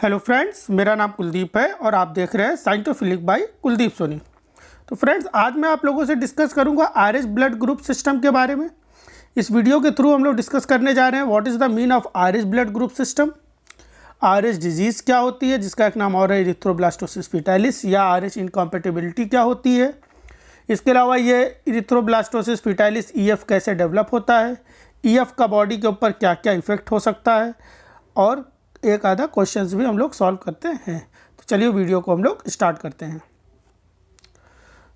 Hello friends, मेरा नाम कुलदीप है और आप देख रहे हैं साइंटिफिक बाय कुलदीप सोनी। तो फ्रेंड्स, आज मैं आप लोगों से डिस्कस करूंगा आरएच ब्लड ग्रुप सिस्टम के बारे में। इस वीडियो के थ्रू हम लोग डिस्कस करने जा रहे हैं what is the mean of RH blood group system, RH disease क्या होती है जिसका एक नाम और है इरिथ्रोब्लास्टोसिस फीटालिस, या आरएच इनकॉम्पेटिबिलिटी क्या होती है। इसके अलावा ये इरिथ्रोब्लास्टोसिस फीटालिस ईएफ कैसे डेवलप होता है, ईएफ का बॉडी के ऊपर क्या क्या इफेक्ट हो सकता है, और एक आधा क्वेश्चंस भी हम लोग सॉल्व करते हैं। तो चलिए वीडियो को हम लोग स्टार्ट करते हैं।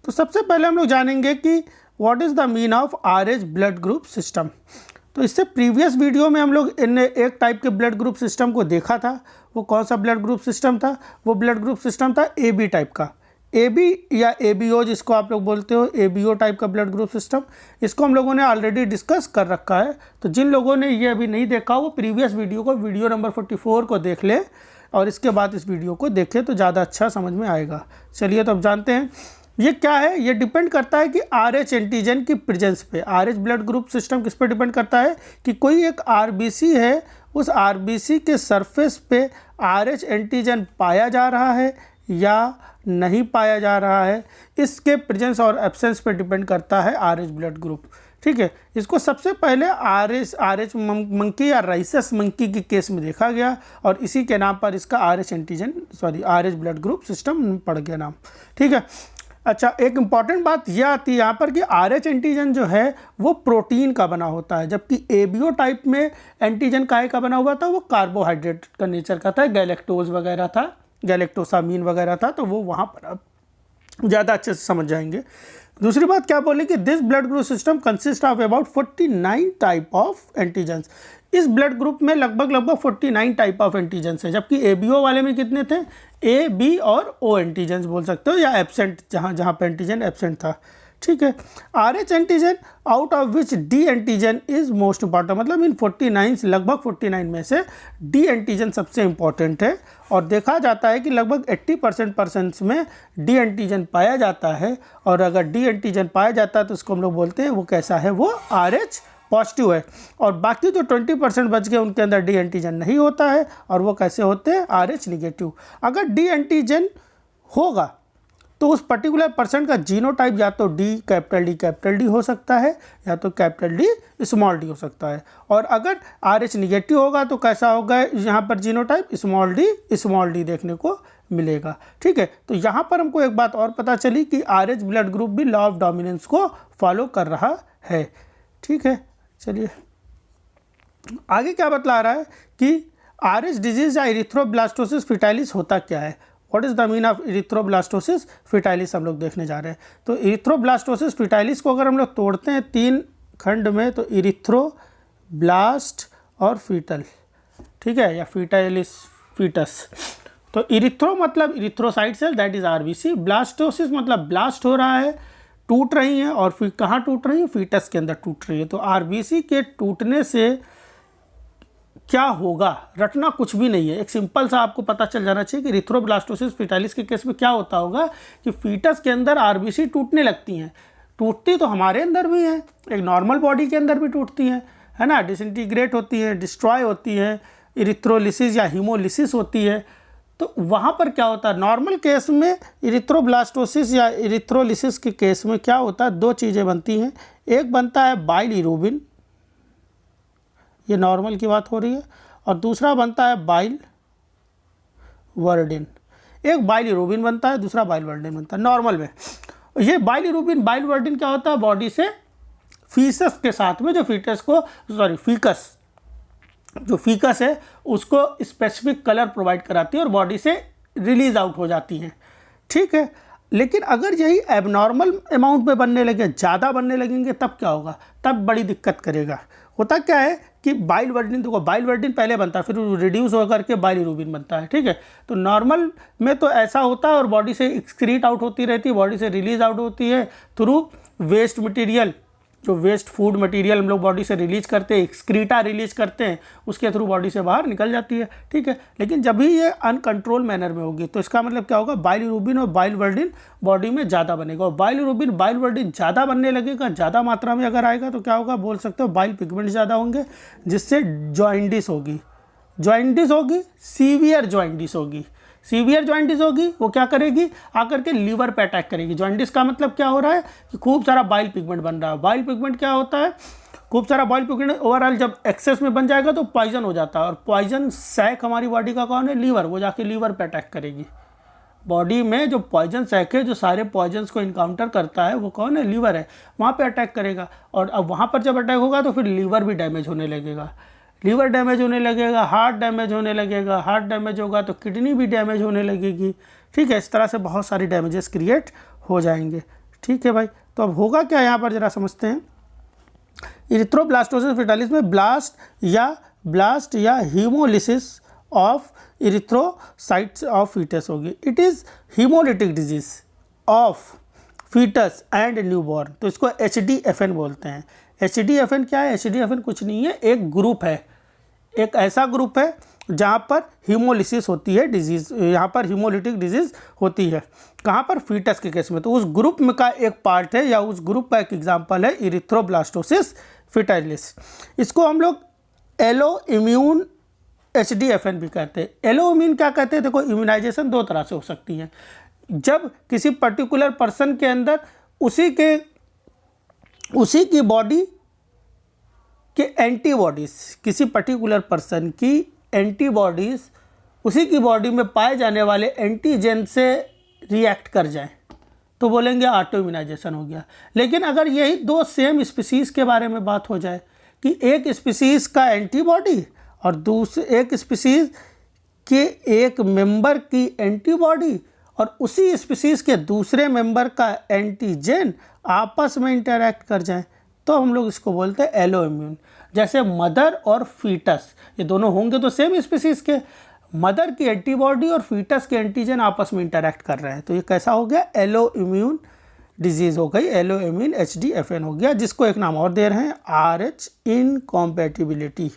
तो सबसे पहले हम लोग जानेंगे कि what is the mean of RH blood group system. तो इससे प्रीवियस वीडियो में हम लोग इन एक टाइप के ब्लड ग्रुप सिस्टम को देखा था। वो कौन सा ब्लड ग्रुप सिस्टम था? वो ब्लड ग्रुप सिस्टम था AB टाइप का, AB या ABO जिसको आप लोग बोलते हो, ABO टाइप का ब्लड ग्रुप सिस्टम। इसको हम लोगों ने ऑलरेडी डिस्कस कर रखा है। तो जिन लोगों ने ये अभी नहीं देखा वो प्रीवियस वीडियो को, वीडियो नंबर 44 को देख ले और इसके बाद इस वीडियो को देखें तो ज़्यादा अच्छा समझ में आएगा। चलिए तो अब जानते हैं ये क्या है। ये डिपेंड करता है कि RH एंटीजन की प्रेजेंस पे। RH ब्लड ग्रुप सिस्टम किस पे डिपेंड करता है कि कोई एक RBC है, उस RBC के सरफेस पे RH एंटीजन पाया जा रहा है या नहीं पाया जा रहा है। इसके प्रेजेंस और एब्सेंस पे डिपेंड करता है आरएच ब्लड ग्रुप। ठीक है, इसको सबसे पहले आरएच मंकी या राइसस मंकी के केस में देखा गया और इसी के नाम पर इसका आरएच ब्लड ग्रुप सिस्टम पड़ गया नाम। ठीक है, अच्छा, एक इम्पॉर्टेंट बात यह आती है यहाँ पर कि आरएच एंटीजन जो है वो प्रोटीन का बना होता है, जबकि एबीओ टाइप में एंटीजन काहे का बना हुआ था? वो कार्बोहाइड्रेट का नेचर का था, गैलेक्टोज वगैरह था, गैलेक्टोसामीन वगैरह था। तो वो वहाँ पर आप ज़्यादा अच्छे से समझ जाएंगे। दूसरी बात क्या बोले कि this blood group system consist of about 49 type of antigens. इस ब्लड ग्रुप में लगभग 49 टाइप ऑफ एंटीजन्स है, जबकि एबीओ वाले में कितने थे? ए, बी और ओ एंटीजन्स बोल सकते हो, या एब्सेंट, जहाँ पे एंटीजन एब्सेंट था। ठीक है, RH antigen out of which D antigen is most important, मतलब इन 49 लगभग 49 में से डी एंटीजन सबसे इंपॉर्टेंट है। और देखा जाता है कि लगभग 80% में डी एंटीजन पाया जाता है। और अगर डी एंटीजन पाया जाता है तो उसको हम लोग बोलते हैं वो कैसा है? वो आरएच पॉजिटिव है। और बाकी जो 20% बच गए उनके अंदर डी एंटीजन नहीं होता है और वो कैसे होते हैं? RH negative. अगर डी एंटीजन होगा तो उस पर्टिकुलर पर्सन का जीनोटाइप या तो कैपिटल डी हो सकता है या तो कैपिटल डी स्मॉल डी हो सकता है। और अगर RH निगेटिव होगा तो कैसा होगा यहाँ पर जीनोटाइप? स्मॉल डी देखने को मिलेगा। ठीक है, तो यहाँ पर हमको एक बात और पता चली कि RH ब्लड ग्रुप भी लॉ ऑफ डोमिनेंस को फॉलो कर रहा है। ठीक है, चलिए आगे क्या बतला रहा है कि RH डिजीज या इरिथ्रोब्लास्टोसिस फीटालिस होता क्या है। What is the mean of erythroblastosis fetalis हम लोग देखने जा रहे हैं। तो इरिथ्रोब्लास्टोसिस फीटालिस को अगर हम लोग तोड़ते हैं 3 खंड में, तो इरिथ्रोब्लास्ट और फीटल, ठीक है, या फीटालिस फीटस। तो इरिथ्रो मतलब erythrocyte cell, that is RBC। Blastosis मतलब ब्लास्ट हो रहा है, टूट रही हैं, और फिर कहाँ टूट रही है? फीटस के अंदर टूट रही है। तो RBC के टूटने से क्या होगा? रटना कुछ भी नहीं है, एक सिंपल सा आपको पता चल जाना चाहिए कि इरिथ्रोब्लास्टोसिस फीटालिस के केस में क्या होता होगा कि फीटस के अंदर RBC टूटने लगती हैं। टूटती तो हमारे अंदर भी हैं, एक नॉर्मल बॉडी के अंदर भी टूटती हैं, है ना, डिसइंटीग्रेट होती हैं, डिस्ट्रॉय होती हैं, इरिथ्रोलिसिस या हीमोलिसिस होती है। तो वहाँ पर क्या होता है? नॉर्मल केस में इरिथ्रोब्लास्टोसिस या इरिथ्रोलिसिस के केस में क्या होता है? 2 चीज़ें बनती हैं। एक बनता है बाइलिरुबिन, ये नॉर्मल की बात हो रही है, और दूसरा बनता है बाइल वर्डिन। एक बाइलिरुबिन बनता है, दूसरा बाइल वर्डिन बनता है नॉर्मल में। ये बाइलिरुबिन बाइल वर्डिन क्या होता है? बॉडी से फीसस के साथ में जो फीकस है उसको स्पेसिफिक कलर प्रोवाइड कराती है और बॉडी से रिलीज आउट हो जाती हैं। ठीक है, लेकिन अगर यही एबनॉर्मल अमाउंट में बनने लगे, ज़्यादा बनने लगेंगे, तब क्या होगा? तब बड़ी दिक्कत करेगा। होता क्या है कि बाइल वर्डिन, देखो बाइल वर्डिन पहले बनता है, फिर रिड्यूस होकर के बाइलिरुबिन बनता है। ठीक है, तो नॉर्मल में तो ऐसा होता है और बॉडी से एक्सक्रीट आउट होती रहती है, बॉडी से रिलीज आउट होती है थ्रू वेस्ट मटेरियल, जो वेस्ट फूड मटेरियल हम लोग बॉडी से रिलीज करते हैं, एक्सक्रीटा रिलीज करते हैं, उसके थ्रू बॉडी से बाहर निकल जाती है। ठीक है, लेकिन जब भी ये अनकंट्रोल मैनर में होगी तो इसका मतलब क्या होगा? बाइलिरुबिन और बाइल वर्डिन बॉडी में ज़्यादा बनेगा, और बाइलिरुबिन बाइल वर्डिन ज़्यादा बनने लगेगा, ज़्यादा मात्रा में अगर आएगा तो क्या होगा? बोल सकते हो बाइल पिगमेंट ज़्यादा होंगे, जिससे जॉइंडिस होगी, जॉइंटिस होगी, सीवियर जॉइंटिस होगी। सीवियर जॉइंटिस होगी, वो क्या करेगी, आकर के लीवर पे अटैक करेगी। जॉइंटिस का मतलब क्या हो रहा है कि खूब सारा बाइल पिगमेंट बन रहा है। बाइल पिगमेंट क्या होता है, खूब सारा बाइल पिगमेंट ओवरऑल जब एक्सेस में बन जाएगा तो पॉइजन हो जाता है, और पॉइजन सैक हमारी बॉडी का कौन है, लीवर, वो जाके लीवर पे अटैक करेगी। बॉडी में जो पॉइजन सैक है, जो सारे पॉइजन्स को इनकाउंटर करता है, वो कौन है, लीवर है, वहाँ पे अटैक करेगा। और अब वहाँ पर जब अटैक होगा तो फिर लीवर भी डैमेज होने लगेगा, लीवर डैमेज होने लगेगा, हार्ट डैमेज होने लगेगा, हार्ट डैमेज होगा तो किडनी भी डैमेज होने लगेगी। ठीक है, इस तरह से बहुत सारी डैमेजेस क्रिएट हो जाएंगे। ठीक है भाई, तो अब होगा क्या यहाँ पर जरा समझते हैं। इरिथ्रोब्लास्टोसिस फेटालिस में ब्लास्ट या hemolysis of erythrocytes of fetus होगी। It is hemolytic disease of fetus and newborn, तो इसको HDFN बोलते हैं। HDFN क्या है, HDFN कुछ नहीं है, एक ग्रुप है, एक ऐसा ग्रुप है जहाँ पर हीमोलिसिस होती है डिजीज़, यहाँ पर हीमोलिटिक डिजीज़ होती है। कहाँ पर, फीटस के केस में। तो उस ग्रुप में का एक पार्ट है या उस ग्रुप का एक एग्जाम्पल है इरिथ्रोब्लास्टोसिस फेटालिस। इसको हम लोग एलो इम्यून HDFN भी कहते हैं। एलो इम्यून क्या कहते हैं, देखो इम्यूनाइजेशन दो तरह से हो सकती है। जब किसी पर्टिकुलर पर्सन के अंदर उसी की बॉडी के एंटीबॉडीज़, किसी पर्टिकुलर पर्सन की एंटीबॉडीज़ उसी की बॉडी में पाए जाने वाले एंटीजन से रिएक्ट कर जाएं तो बोलेंगे ऑटो इम्यूनाइजेशन हो गया। लेकिन अगर यही दो सेम स्पीसीज़ के बारे में बात हो जाए कि एक स्पीसीज़ का एंटीबॉडी और दूसरे एक स्पीसीज़ के एक मेंबर की एंटीबॉडी और उसी स्पीसीज़ के दूसरे मेंबर का एंटीजन आपस में इंटरैक्ट कर जाएं तो हम लोग इसको बोलते हैं एलो इम्यून। जैसे मदर और फीटस, ये दोनों होंगे तो सेम स्पीसीज़ के, मदर की एंटीबॉडी और फीटस के एंटीजन आपस में इंटरैक्ट कर रहे हैं, तो ये कैसा हो गया, एलो इम्यून डिजीज़ हो गई, एलो इम्यून HDFN हो गया, जिसको एक नाम और दे रहे हैं RH इनकॉम्पैटिबिलिटी।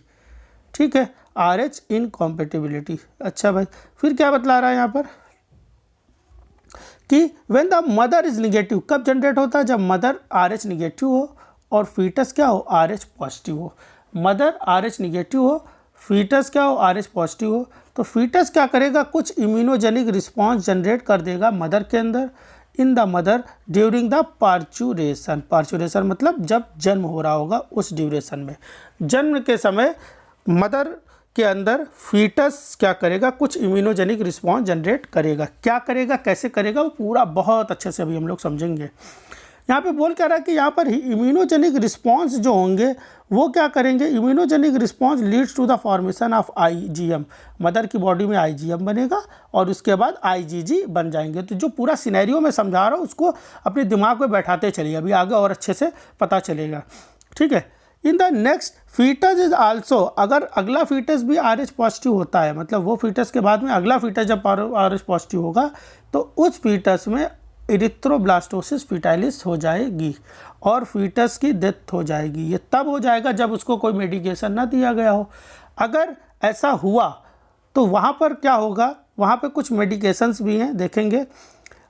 ठीक है, RH इनकॉम्पैटिबिलिटी। अच्छा भाई, फिर क्या बतला रहा है यहाँ पर कि when the mother is negative, कब जनरेट होता है, जब मदर RH निगेटिव हो और फीटस क्या हो, RH पॉजिटिव हो। मदर RH निगेटिव हो, फीटस क्या हो, RH पॉजिटिव हो, तो फीटस क्या करेगा, कुछ इम्यूनोजेनिक रिस्पॉन्स जनरेट कर देगा मदर के अंदर, in the mother during the parturition. Parturition मतलब जब जन्म हो रहा होगा उस ड्यूरेशन में, जन्म के समय मदर के अंदर फीटस क्या करेगा, कुछ इम्यूनोजेनिक रिस्पॉन्स जनरेट करेगा। क्या करेगा, कैसे करेगा, वो पूरा बहुत अच्छे से अभी हम लोग समझेंगे। यहाँ पे बोल क्या रहा है कि यहाँ पर इम्यूनोजेनिक रिस्पॉन्स जो होंगे वो क्या करेंगे, immunogenic response leads to the formation of IgM। Mother की बॉडी में IgM बनेगा और उसके बाद IgG बन जाएंगे। तो जो पूरा सिनेरियो मैं समझा रहा हूँ उसको अपने दिमाग में बैठाते चलिए, अभी आगे और अच्छे से पता चलेगा। ठीक है, in the next foetus is also, अगर अगला फीटस भी RH पॉजिटिव होता है, मतलब वो फीटस के बाद में अगला फीटस जब RH पॉजिटिव होगा तो उस फीटस में इरिथ्रोब्लास्टोसिस फेटालिस हो जाएगी और फीटस की डेथ हो जाएगी। ये तब हो जाएगा जब उसको कोई मेडिकेशन ना दिया गया हो। अगर ऐसा हुआ तो वहाँ पर क्या होगा, वहाँ पे कुछ मेडिकेशंस भी हैं, देखेंगे।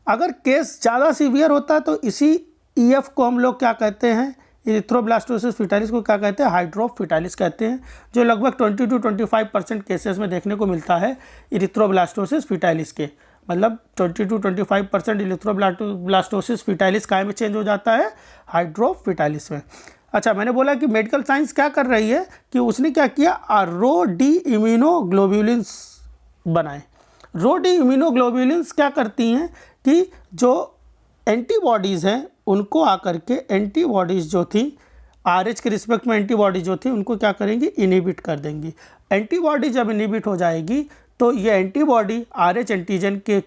अगर केस ज़्यादा सीवियर होता है तो इसी EF को हम लोग क्या कहते हैं, इरिथ्रोब्लास्टोसिस फेटालिस को क्या कहते हैं, हाइड्रोप फेटालिस कहते हैं, जो लगभग 20 to 25% केसेस में देखने को मिलता है इरिथ्रोब्लास्टोसिस फेटालिस के। मतलब 20 to 25% इरिथ्रोब्लास्टोसिस फेटालिस काय में चेंज हो जाता है, हाइड्रोप फेटालिस में। अच्छा, मैंने बोला कि मेडिकल साइंस क्या कर रही है कि उसने क्या किया, रो डी इम्यूनोग्लोब्यूलिन्स बनाए। रो डी इम्यूनोग्लोब्यूलिन्स क्या करती हैं कि जो एंटीबॉडीज़ हैं उनको आकर के एंटीबॉडीज़ जो थी RH के रिस्पेक्ट में एंटीबॉडी जो थी उनको क्या करेंगी, इनहिबिट कर देंगी। एंटीबॉडी जब इनहिबिट हो जाएगी तो ये एंटीबॉडी RH एंटीजन के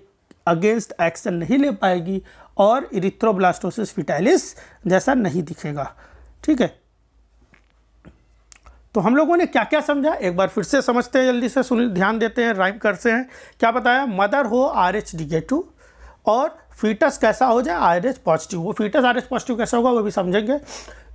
अगेंस्ट एक्शन नहीं ले पाएगी और इरिथ्रोब्लास्टोसिस फेटालिस जैसा नहीं दिखेगा। ठीक है, तो हम लोगों ने क्या क्या समझा एक बार फिर से समझते हैं, जल्दी से सुन, ध्यान देते हैं, राइम करते हैं। क्या बताया, मदर हो RH निगेटिव और फीटस कैसा हो जाए, RH पॉजिटिव। वो फीटस RH पॉजिटिव कैसा होगा वो भी समझेंगे।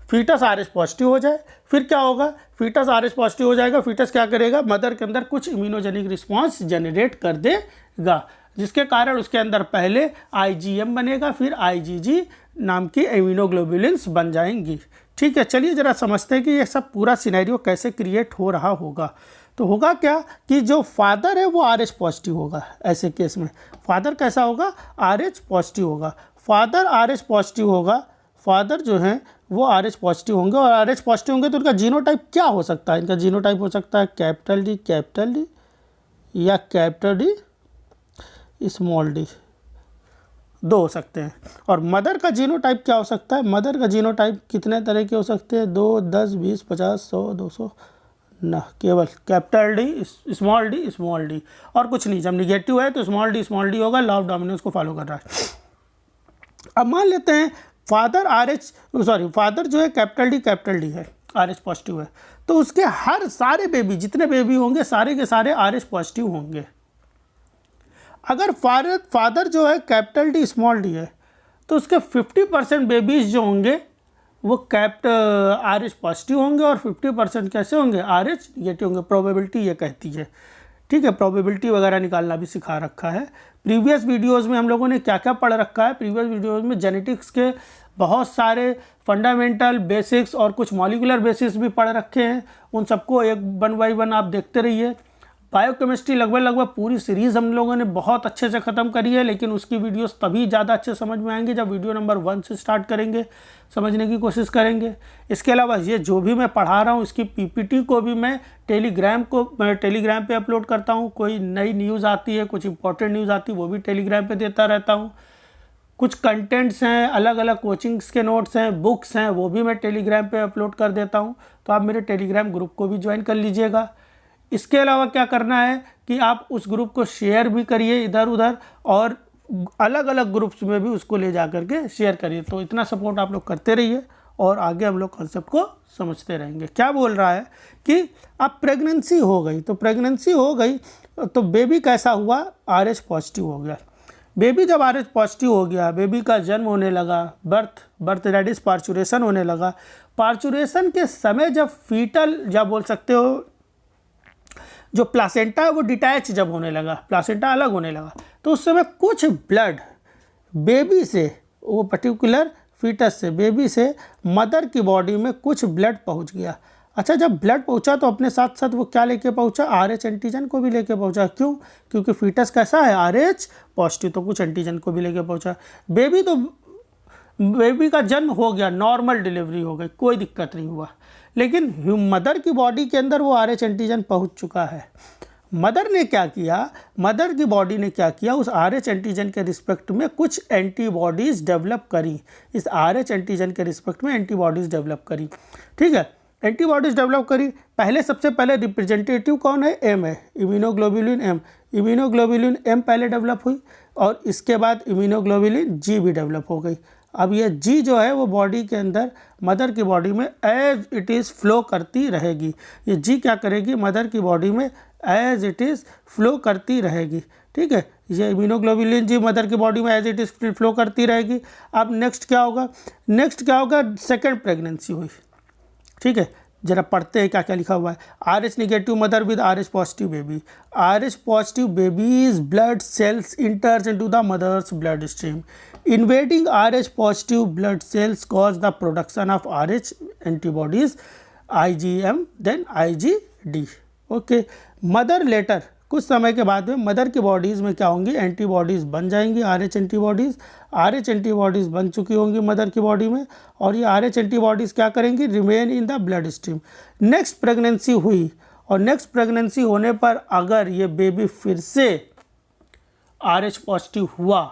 फीटस RH पॉजिटिव हो जाए, फिर क्या होगा, फीटस RH पॉजिटिव हो जाएगा, फीटस क्या करेगा, मदर के अंदर कुछ इम्यूनोजेनिक रिस्पॉन्स जनरेट कर देगा, जिसके कारण उसके अंदर पहले IgM बनेगा, फिर IgG नाम की इम्यूनोग्लोबुलिन्स बन जाएंगी। ठीक है, चलिए ज़रा समझते हैं कि ये सब पूरा सिनेरियो कैसे क्रिएट हो रहा होगा। तो होगा क्या कि जो फादर है वो RH पॉजिटिव होगा। ऐसे केस में फादर कैसा होगा, RH पॉजिटिव होगा। फादर RH पॉजिटिव होगा, फादर जो है वो RH पॉजिटिव होंगे, और RH पॉजिटिव होंगे तो उनका जीनोटाइप क्या हो सकता है, इनका जीनोटाइप हो सकता है कैपिटल डी या कैपिटल डी स्मॉल डी, दो हो सकते हैं। और मदर का जीनोटाइप क्या हो सकता है, मदर का जीनोटाइप कितने तरह के हो सकते हैं, 2, 10, 20, 50, 100, 200 ना, केवल कैपिटल डी स्मॉल डी और कुछ नहीं। जब निगेटिव है तो स्मॉल डी होगा, लॉ ऑफ डोमिनेंस को फॉलो कर रहा है। अब मान लेते हैं फादर जो है कैपिटल डी है, RH पॉजिटिव है, तो उसके हर सारे बेबी, जितने बेबी होंगे सारे के सारे RH पॉजिटिव होंगे। अगर फादर जो है कैपिटल डी स्मॉल डी है तो उसके 50% बेबीज जो होंगे वो RH पॉजिटिव होंगे और 50% कैसे होंगे, RH निगेटिव होंगे। प्रोबेबिलिटी ये कहती है, ठीक है। प्रोबेबिलिटी वगैरह निकालना भी सिखा रखा है। प्रीवियस वीडियोस में हम लोगों ने क्या क्या पढ़ रखा है, प्रीवियस वीडियोस में जेनेटिक्स के बहुत सारे फंडामेंटल बेसिक्स और कुछ मॉलिकुलर बेसिक्स भी पढ़ रखे हैं। उन सबको एक 1 बाय 1 आप देखते रहिए। बायोकेमिस्ट्री लगभग पूरी सीरीज़ हम लोगों ने बहुत अच्छे से ख़त्म करी है, लेकिन उसकी वीडियोस तभी ज़्यादा अच्छे समझ में आएंगे जब वीडियो नंबर 1 से स्टार्ट करेंगे, समझने की कोशिश करेंगे। इसके अलावा ये जो भी मैं पढ़ा रहा हूँ इसकी PPT को भी मैं टेलीग्राम पे अपलोड करता हूँ। कोई नई न्यूज़ आती है, कुछ इंपॉर्टेंट न्यूज़ आती है, वो भी टेलीग्राम पे देता रहता हूँ। कुछ कंटेंट्स हैं, अलग अलग कोचिंग्स के नोट्स हैं, बुक्स हैं, वो भी मैं टेलीग्राम पे अपलोड कर देता हूँ। तो आप मेरे टेलीग्राम ग्रुप को भी ज्वाइन कर लीजिएगा। इसके अलावा क्या करना है कि आप उस ग्रुप को शेयर भी करिए इधर उधर, और अलग अलग ग्रुप्स में भी उसको ले जा करके शेयर करिए। तो इतना सपोर्ट आप लोग करते रहिए और आगे हम लोग कॉन्सेप्ट को समझते रहेंगे। क्या बोल रहा है कि अब प्रेगनेंसी हो गई, तो प्रेगनेंसी हो गई तो बेबी कैसा हुआ, RH पॉजिटिव हो गया। बेबी जब RH पॉजिटिव हो गया, बेबी का जन्म होने लगा, बर्थ दैट इज पार्चुरेशन होने लगा। पार्चुरेशन के समय जब फीटल, या बोल सकते हो जो प्लासेंटा है वो डिटैच जब होने लगा, प्लासेंटा अलग होने लगा, तो उस समय कुछ ब्लड बेबी से, वो पर्टिकुलर फीटस से, बेबी से मदर की बॉडी में कुछ ब्लड पहुंच गया। अच्छा, जब ब्लड पहुंचा तो अपने साथ साथ वो क्या लेके पहुंचा, RH एंटीजन को भी लेके पहुंचा। क्यों? क्योंकि फीटस कैसा है, RH पॉजिटिव, तो कुछ एंटीजन को भी लेके पहुंचा। बेबी का जन्म हो गया, नॉर्मल डिलीवरी हो गई, कोई दिक्कत नहीं हुआ, लेकिन मदर की बॉडी के अंदर वो RH एंटीजन पहुंच चुका है। मदर ने क्या किया, मदर की बॉडी ने क्या किया, उस RH एंटीजन के रिस्पेक्ट में कुछ एंटीबॉडीज़ डेवलप करी। इस RH एंटीजन के रिस्पेक्ट में एंटीबॉडीज़ डेवलप करी, ठीक है। एंटीबॉडीज़ डेवलप करी, सबसे पहले रिप्रेजेंटेटिव कौन है, M है, इम्यूनोग्लोबुलिन M। इम्यूनोग्लोबुलिन M पहले डेवलप हुई और इसके बाद इम्यूनोग्लोबुलिन G भी डेवलप हो गई। अब ये G जो है वो बॉडी के अंदर, मदर की बॉडी में एज इट इज़ फ्लो करती रहेगी। ये G क्या करेगी, मदर की बॉडी में एज इट इज़ फ्लो करती रहेगी, ठीक है। ये इम्यूनोग्लोबुलिन G मदर की बॉडी में एज इट इज़ फ्लो करती रहेगी। अब नेक्स्ट क्या होगा, सेकेंड प्रेगनेंसी हुई, ठीक है। जरा पढ़ते हैं क्या क्या लिखा हुआ है। RH negative mother with RH positive baby, RH positive baby's blood cells enters into the mother's blood stream, invading RH positive blood cells cause the production of RH antibodies IgM then IgD। Okay, mother later, कुछ समय के बाद में mother की bodies में क्या होंगी, antibodies बन जाएंगी, RH एंटीबॉडीज़ बन चुकी होंगी मदर की बॉडी में, और ये RH एंटीबॉडीज़ क्या करेंगी, remain in the blood stream. Next pregnancy हुई, और नेक्स्ट प्रेगनेंसी होने पर अगर ये बेबी फिर से RH पॉजिटिव हुआ,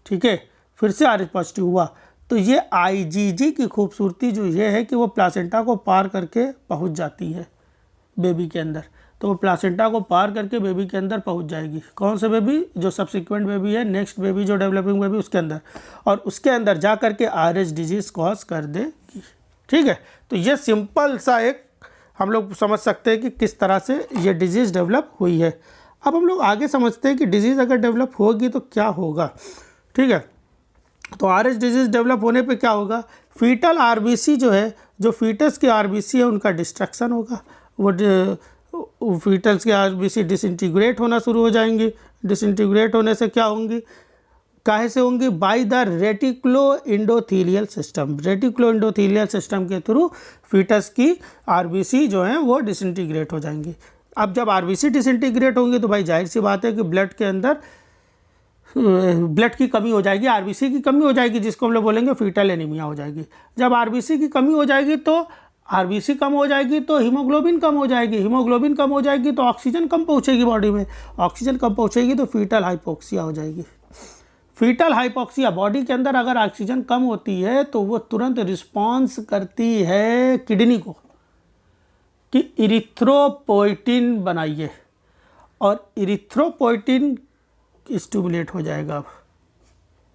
ठीक है, फिर से RH पॉजिटिव हुआ, तो ये IgG की खूबसूरती जो ये है कि वो प्लासेंटा को पार करके पहुंच जाती है बेबी के अंदर। तो वो प्लासेंटा को पार करके बेबी के अंदर पहुंच जाएगी। कौन से बेबी, जो सब्सिक्वेंट बेबी है, नेक्स्ट बेबी जो डेवलपिंग बेबी, उसके अंदर, और उसके अंदर जा करके RH डिजीज़ कॉज कर देगी, ठीक है। तो ये सिंपल सा एक हम लोग समझ सकते हैं कि किस तरह से ये डिजीज़ डेवलप हुई है। अब हम लोग आगे समझते हैं कि डिजीज़ अगर डेवलप होगी तो क्या होगा, ठीक है। तो RH डिजीज़ डेवलप होने पे क्या होगा, फीटल RBC जो है, जो फीटस की RBC है उनका डिस्ट्रक्शन होगा। वो फीटल्स के RBC डिसइंटीग्रेट होना शुरू हो जाएंगी। डिसइंटीग्रेट होने से क्या होंगी, काहे से होंगी, by the reticulo endothelial system. Reticulo endothelial system के थ्रू फीटस की RBC जो है वो डिसइंटीग्रेट हो जाएंगी। अब जब आरबीसी डिसइंटीग्रेट होंगे तो भाई जाहिर सी बात है कि ब्लड के अंदर ब्लड की कमी हो जाएगी, आरबीसी की कमी हो जाएगी, जिसको हम लोग बोलेंगे फीटल एनीमिया हो जाएगी। जब आरबीसी की कमी हो जाएगी तो आरबीसी कम हो जाएगी तो हीमोग्लोबिन कम हो जाएगी, हीमोग्लोबिन कम हो जाएगी तो ऑक्सीजन कम पहुंचेगी बॉडी में, ऑक्सीजन कम पहुंचेगी तो फीटल हाइपोक्सिया हो जाएगी। फीटल हाइपोक्सिया, बॉडी के अंदर अगर ऑक्सीजन कम होती है तो वो तुरंत रिस्पॉन्स करती है किडनी को कि इरिथ्रोपोइटिन बनाइए, और इरिथ्रोपोइटिन स्टिमुलेट हो जाएगा। अब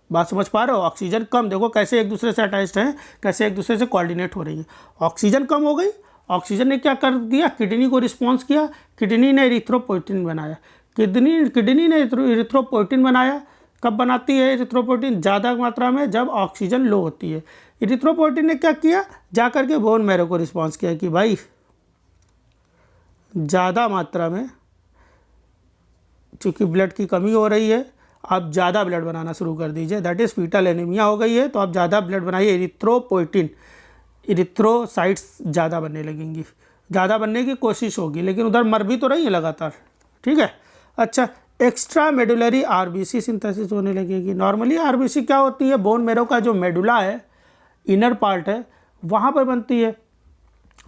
बात समझ पा रहे हो? ऑक्सीजन कम, देखो कैसे एक दूसरे से अटैच्ड हैं, कैसे एक दूसरे से कोऑर्डिनेट हो रही है। ऑक्सीजन कम हो गई, ऑक्सीजन ने क्या कर दिया, किडनी को रिस्पॉन्स किया, किडनी ने इरिथ्रोपोइटिन बनाया। किडनी ने इरिथ्रोपोइटिन बनाया। कब बनाती है इरिथ्रोपोइटिन? ज़्यादा मात्रा में, जब ऑक्सीजन लो होती है। इरिथ्रोपोइटिन ने क्या किया, जा करके बोन मैरो को रिस्पॉन्स किया कि भाई ज़्यादा मात्रा में चूँकि ब्लड की कमी हो रही है, आप ज़्यादा ब्लड बनाना शुरू कर दीजिए, दैट इज़ फीटल एनीमिया हो गई है, तो आप ज़्यादा ब्लड बनाइए। इरिथ्रोपोइटिन, इरिथ्रोसाइट्स ज़्यादा बनने लगेंगी, ज़्यादा बनने की कोशिश होगी, लेकिन उधर मर भी तो रही है लगातार, ठीक है। अच्छा, एक्स्ट्रा मेडुलरी आरबीसी सिंथेसिस होने लगेगी। नॉर्मली आरबीसी क्या होती है, बोन मैरो का जो मेडुला है, इनर पार्ट है, वहाँ पर बनती है,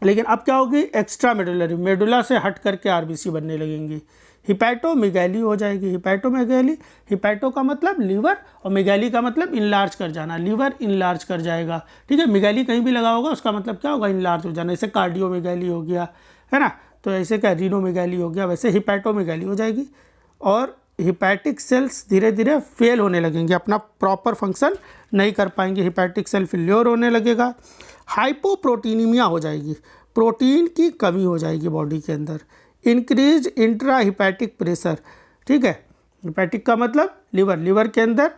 लेकिन अब क्या होगी, एक्स्ट्रा मेडुलरी, मेडुला से हट करके आरबीसी बनने लगेंगी। हिपैटोमेगैली हो जाएगी। हिपैटोमेगैली, हिपैटो का मतलब लीवर और मेगैली का मतलब इनलार्ज कर जाना, लीवर इनलार्ज कर जाएगा, ठीक है। मेगैली कहीं भी लगा होगा उसका मतलब क्या होगा, इनलार्ज हो जाना। जैसे कार्डियोमेगैली हो गया, है ना, तो ऐसे क्या रीनोमेगैली हो गया, वैसे हिपैटोमेगैली हो जाएगी। और हिपैटिक सेल्स धीरे धीरे फेल होने लगेंगे, अपना प्रॉपर फंक्शन नहीं कर पाएंगे, हिपैटिक सेल फेल्योर होने लगेगा। हाइपोप्रोटीनीमिया हो जाएगी, प्रोटीन की कमी हो जाएगी बॉडी के अंदर। इंक्रीज इंट्रा हिपैटिक प्रेशर, ठीक है, हिपैटिक का मतलब लीवर, लीवर के अंदर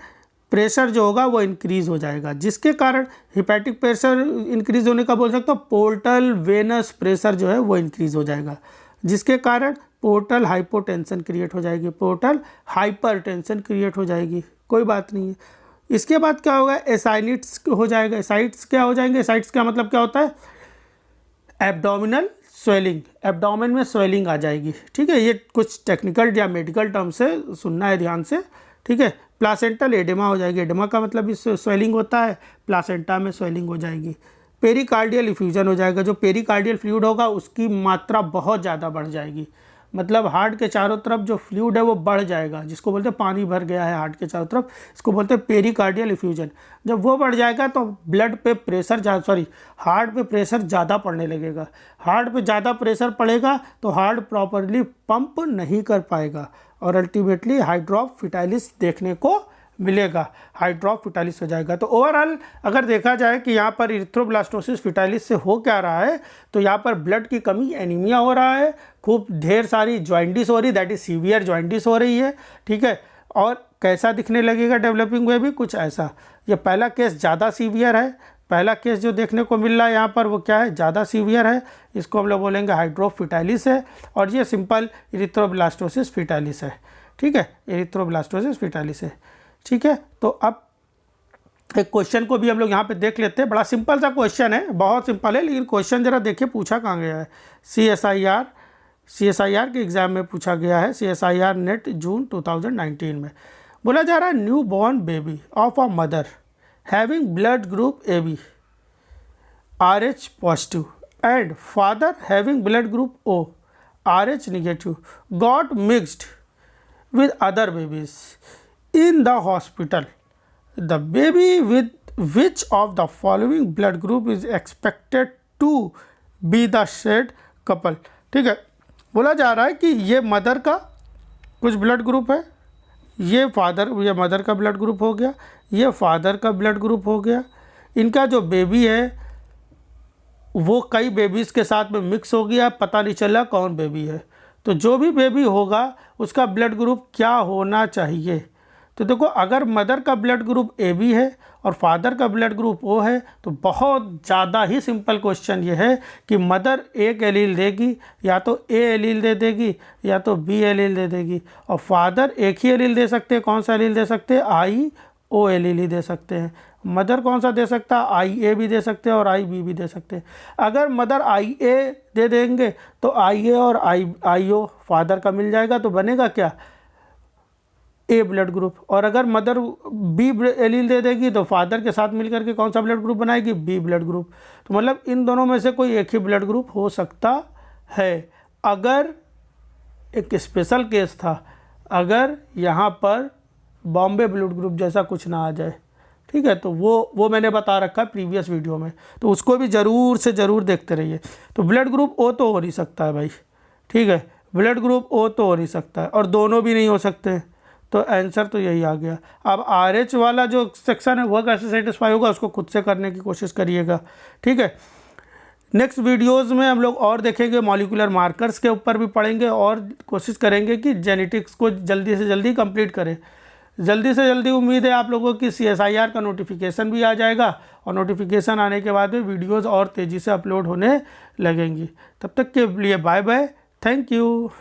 प्रेशर जो होगा वो इंक्रीज हो जाएगा, जिसके कारण हिपैटिक प्रेशर इंक्रीज होने का बोल सकते हो, पोर्टल वेनस प्रेशर जो है वो इंक्रीज हो जाएगा, जिसके कारण पोर्टल हाइपोटेंशन क्रिएट हो जाएगी, पोर्टल हाइपरटेंशन क्रिएट हो जाएगी। कोई बात नहीं है। इसके बाद क्या होगा, एसाइनिट्स हो जाएगा। एसाइट्स क्या हो जाएंगे, एसाइट्स का मतलब क्या होता है, एब्डोमिनल स्वेलिंग, एब्डोमेन में स्वेलिंग आ जाएगी, ठीक है। ये कुछ टेक्निकल या मेडिकल टर्म से सुनना है ध्यान से, ठीक है। प्लासेंटल एडेमा हो जाएगी, एडेमा का मतलब इस स्वेलिंग होता है, प्लासेंटा में स्वेलिंग हो जाएगी। पेरिकार्डियल इफ्यूजन हो जाएगा, जो पेरिकार्डियल फ्लूइड होगा उसकी मात्रा बहुत ज़्यादा बढ़ जाएगी, मतलब हार्ट के चारों तरफ जो फ्लूइड है वो बढ़ जाएगा, जिसको बोलते हैं पानी भर गया है हार्ट के चारों तरफ, इसको बोलते हैं पेरिकार्डियल इफ्यूजन। जब वो बढ़ जाएगा तो ब्लड पे प्रेशर हार्ट पे प्रेशर ज़्यादा पड़ने लगेगा। हार्ट पे ज़्यादा प्रेशर पड़ेगा तो हार्ट प्रॉपरली पंप नहीं कर पाएगा और अल्टीमेटली हाइड्रोप फिटाइलिस देखने को मिलेगा, हाइड्रोप फिटाइलिस हो जाएगा। तो ओवरऑल अगर देखा जाए कि यहाँ पर इरिथ्रोब्लास्टोसिस फिटाइलिस से हो क्या रहा है, तो यहाँ पर ब्लड की कमी, एनीमिया हो रहा है, खूब ढेर सारी जॉइंटिस हो रही, दैट इज सीवियर जॉइंटिस हो रही है, ठीक है। और कैसा दिखने लगेगा डेवलपिंग में भी कुछ ऐसा। ये पहला केस ज़्यादा सीवियर है, पहला केस जो देखने को मिल रहा है यहाँ पर वो क्या है, ज़्यादा सीवियर है, इसको हम लोग बोलेंगे हाइड्रोप फिटाइलिस है। और ये सिंपल इरिथ्रोब्लास्टोसिस फिटाइलिस है, ठीक है, इरिथ्रोब्लास्टोसिस फिटाइलिस है, ठीक है। तो अब एक क्वेश्चन को भी हम लोग यहाँ पे देख लेते हैं। बड़ा सिंपल सा क्वेश्चन है, बहुत सिंपल है, लेकिन क्वेश्चन जरा देखिए पूछा कहाँ गया है। CSIR के एग्ज़ाम में पूछा गया है, CSIR नेट जून 2019 में। बोला जा रहा है new born baby of a mother having blood group AB RH positive and father having blood group O RH negative got mixed with other babies in the hospital. The baby with which of the following blood group is expected to be the shared couple? ठीक है, बोला जा रहा है कि ये mother का कुछ ब्लड ग्रुप है, ये मदर का ब्लड ग्रुप हो गया, ये फादर का ब्लड ग्रुप हो गया, इनका जो बेबी है वो कई बेबीज़ के साथ में मिक्स हो गया, पता नहीं चला कौन बेबी है। तो जो भी बेबी होगा उसका ब्लड ग्रुप क्या होना चाहिए। तो देखो, अगर मदर का ब्लड ग्रुप AB है और फादर का ब्लड ग्रुप O है तो बहुत ज़्यादा ही सिंपल क्वेश्चन ये है कि मदर एक एलील देगी, या तो A एलील दे देगी या तो B एलील दे देगी, और फादर एक ही एलील दे सकते हैं। कौन सा एलील दे सकते हैं, I ओ एलील दे सकते हैं। मदर कौन सा दे सकता है, आई ए भी दे सकते हैं और आई बी भी दे सकते हैं। अगर मदर आई ए दे देंगे तो आई ए और आई ओ फादर का मिल जाएगा, तो बनेगा क्या, ए ब्लड ग्रुप। और अगर मदर बी एलील दे देगी तो फादर के साथ मिलकर के कौन सा ब्लड ग्रुप बनाएगी, बी ब्लड ग्रुप। तो मतलब इन दोनों में से कोई एक ही ब्लड ग्रुप हो सकता है। अगर एक स्पेशल केस था, अगर यहाँ पर बॉम्बे ब्लड ग्रुप जैसा कुछ ना आ जाए, ठीक है, तो वो मैंने बता रखा है प्रीवियस वीडियो में, तो उसको भी ज़रूर से ज़रूर देखते रहिए। तो ब्लड ग्रुप ओ तो हो नहीं सकता है भाई, ठीक है, ब्लड ग्रुप ओ तो हो नहीं सकता है, और दोनों भी नहीं हो सकते हैं, तो आंसर तो यही आ गया। अब RH वाला जो सेक्शन है वह कैसे सेटिस्फाई होगा, उसको खुद से करने की कोशिश करिएगा, ठीक है। नेक्स्ट वीडियोस में हम लोग और देखेंगे, मॉलिक्यूलर मार्कर्स के ऊपर भी पढ़ेंगे और कोशिश करेंगे कि जेनेटिक्स को जल्दी से जल्दी कंप्लीट करें। जल्दी से जल्दी उम्मीद है आप लोगों की CSIR का नोटिफिकेशन भी आ जाएगा, और नोटिफिकेशन आने के बाद में वीडियोज़ और तेज़ी से अपलोड होने लगेंगी। तब तक के लिए बाय बाय, थैंक यू।